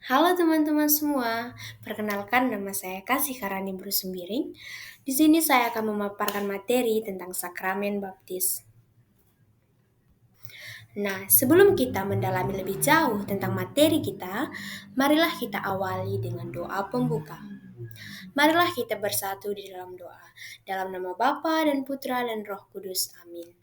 Halo teman-teman semua, perkenalkan nama saya Kasih Karani Brusumbiring. Di sini saya akan memaparkan materi tentang sakramen baptis. Nah, sebelum kita mendalami lebih jauh tentang materi kita, marilah kita awali dengan doa pembuka. Marilah kita bersatu di dalam doa, dalam nama Bapa dan Putra dan Roh Kudus. Amin.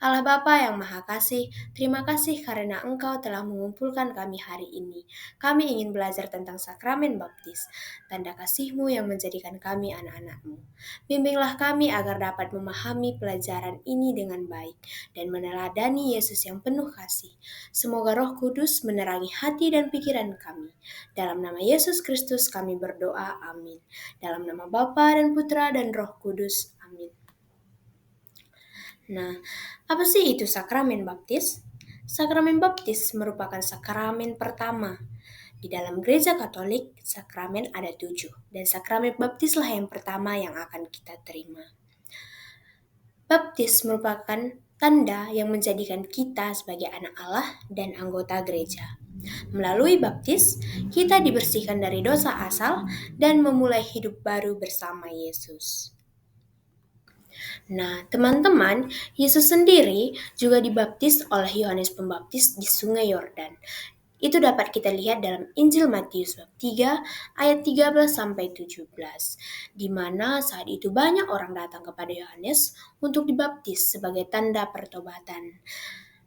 Allah Bapa yang Maha Kasih, terima kasih karena Engkau telah mengumpulkan kami hari ini. Kami ingin belajar tentang sakramen baptis, tanda kasih-Mu yang menjadikan kami anak-anak-Mu. Bimbinglah kami agar dapat memahami pelajaran ini dengan baik dan meneladani Yesus yang penuh kasih. Semoga Roh Kudus menerangi hati dan pikiran kami. Dalam nama Yesus Kristus kami berdoa, amin. Dalam nama Bapa dan Putra dan Roh Kudus, amin. Nah, apa sih itu sakramen baptis? Sakramen baptis merupakan sakramen pertama. Di dalam gereja Katolik, sakramen ada 7, dan sakramen baptislah yang pertama yang akan kita terima. Baptis merupakan tanda yang menjadikan kita sebagai anak Allah dan anggota gereja. Melalui baptis, kita dibersihkan dari dosa asal dan memulai hidup baru bersama Yesus. Nah, teman-teman, Yesus sendiri juga dibaptis oleh Yohanes Pembaptis di Sungai Yordan. Itu dapat kita lihat dalam Injil Matius bab 3 ayat 13 sampai 17, di mana saat itu banyak orang datang kepada Yohanes untuk dibaptis sebagai tanda pertobatan.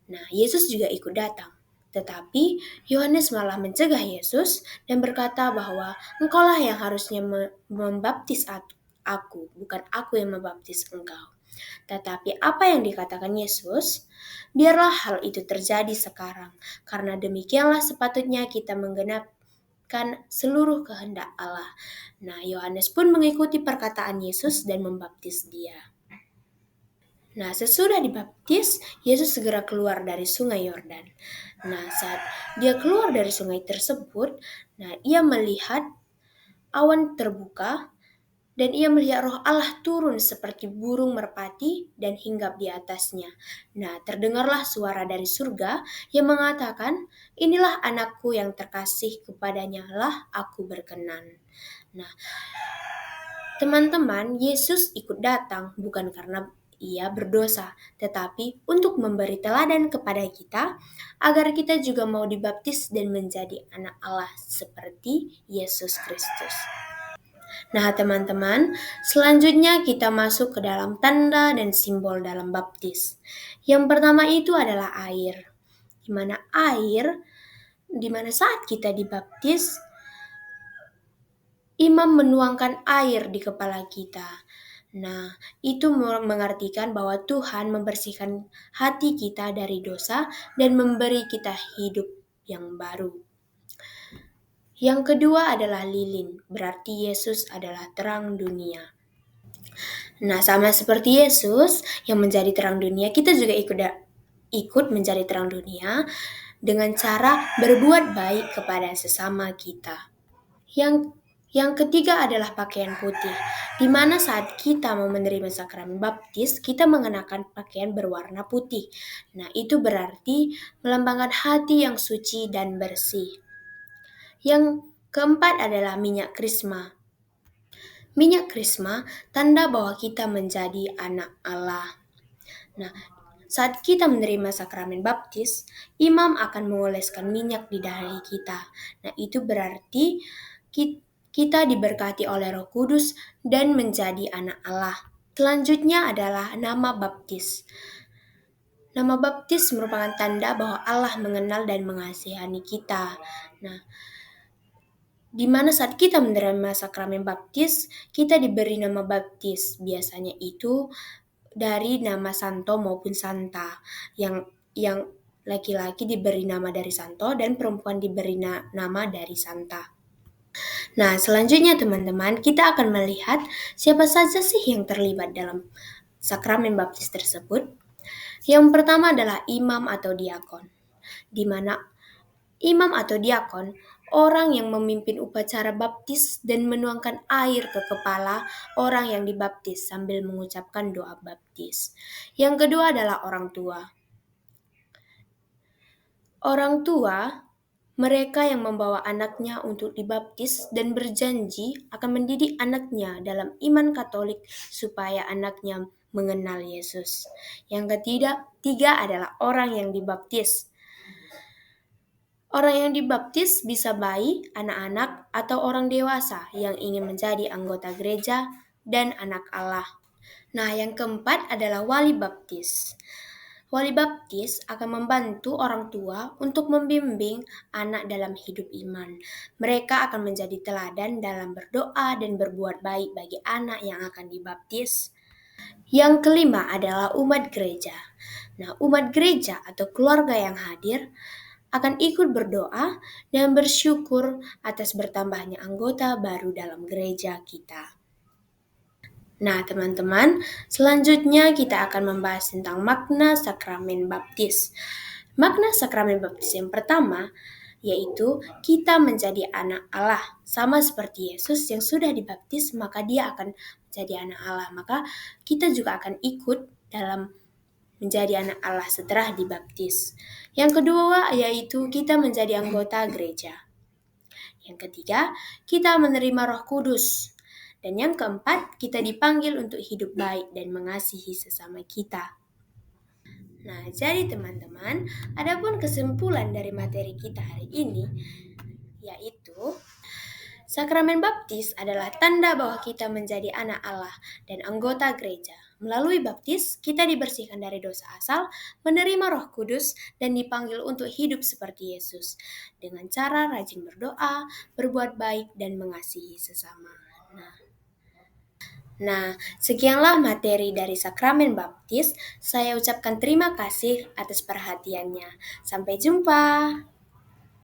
Nah, Yesus juga ikut datang. Tetapi Yohanes malah mencegah Yesus dan berkata bahwa engkaulah yang harusnya membaptis aku, bukan aku yang membaptis engkau. Tetapi apa yang dikatakan Yesus? Biarlah hal itu terjadi sekarang, karena demikianlah sepatutnya kita menggenapkan seluruh kehendak Allah. Nah, Yohanes pun mengikuti perkataan Yesus dan membaptis dia. Nah, sesudah dibaptis, Yesus segera keluar dari sungai Yordan. Nah, saat dia keluar dari sungai tersebut, ia melihat awan terbuka dan ia melihat Roh Allah turun seperti burung merpati dan hinggap di atasnya. Nah, terdengarlah suara dari surga yang mengatakan, "Inilah anakku yang terkasih, kepadanya lah aku berkenan." Nah, teman-teman, Yesus ikut datang bukan karena ia berdosa, tetapi untuk memberi teladan kepada kita agar kita juga mau dibaptis dan menjadi anak Allah seperti Yesus Kristus. Nah, teman-teman, selanjutnya kita masuk ke dalam tanda dan simbol dalam baptis. Yang pertama itu adalah air. Di mana saat kita dibaptis, imam menuangkan air di kepala kita. Nah, itu mengartikan bahwa Tuhan membersihkan hati kita dari dosa dan memberi kita hidup yang baru. Yang kedua adalah lilin, berarti Yesus adalah terang dunia. Nah, sama seperti Yesus yang menjadi terang dunia, kita juga ikut menjadi terang dunia dengan cara berbuat baik kepada sesama kita. Yang ketiga adalah pakaian putih, di mana saat kita mau menerima sakramen baptis, kita mengenakan pakaian berwarna putih. Nah, itu berarti melambangkan hati yang suci dan bersih. Yang keempat adalah minyak krisma. Minyak krisma tanda bahwa kita menjadi anak Allah. Nah, saat kita menerima sakramen baptis, imam akan mengoleskan minyak di dahi kita. Nah, itu berarti kita diberkati oleh Roh Kudus dan menjadi anak Allah. Selanjutnya adalah nama baptis. Nama baptis merupakan tanda bahwa Allah mengenal dan mengasihani kita. Nah, di mana saat kita menerima sakramen baptis, kita diberi nama baptis. Biasanya itu dari nama Santo maupun Santa. Yang laki-laki diberi nama dari Santo dan perempuan diberi nama dari Santa. Nah, selanjutnya teman-teman, kita akan melihat siapa saja sih yang terlibat dalam sakramen baptis tersebut. Yang pertama adalah imam atau diakon, di mana imam atau diakon orang yang memimpin upacara baptis dan menuangkan air ke kepala orang yang dibaptis sambil mengucapkan doa baptis. Yang kedua adalah orang tua. Orang tua Mereka yang membawa anaknya untuk dibaptis dan berjanji akan mendidik anaknya dalam iman Katolik supaya anaknya mengenal Yesus. Yang ketiga adalah orang yang dibaptis. Orang yang dibaptis bisa bayi, anak-anak, atau orang dewasa yang ingin menjadi anggota gereja dan anak Allah. Nah, yang keempat adalah wali baptis. Wali baptis akan membantu orang tua untuk membimbing anak dalam hidup iman. Mereka akan menjadi teladan dalam berdoa dan berbuat baik bagi anak yang akan dibaptis. Yang kelima adalah umat gereja. Nah, umat gereja atau keluarga yang hadir akan ikut berdoa dan bersyukur atas bertambahnya anggota baru dalam gereja kita. Nah, teman-teman, selanjutnya kita akan membahas tentang makna sakramen baptis. Makna sakramen baptis yang pertama yaitu kita menjadi anak Allah. Sama seperti Yesus yang sudah dibaptis, maka dia akan menjadi anak Allah. Maka kita juga akan ikut dalam menjadi anak Allah setelah dibaptis. Yang kedua yaitu kita menjadi anggota gereja. Yang ketiga, kita menerima Roh Kudus. Dan yang keempat, kita dipanggil untuk hidup baik dan mengasihi sesama kita. Nah, jadi teman-teman, adapun kesimpulan dari materi kita hari ini, yaitu sakramen baptis adalah tanda bahwa kita menjadi anak Allah dan anggota gereja. Melalui baptis, kita dibersihkan dari dosa asal, menerima Roh Kudus, dan dipanggil untuk hidup seperti Yesus dengan cara rajin berdoa, berbuat baik, dan mengasihi sesama. Nah, sekianlah materi dari sakramen baptis. Saya ucapkan terima kasih atas perhatiannya. Sampai jumpa.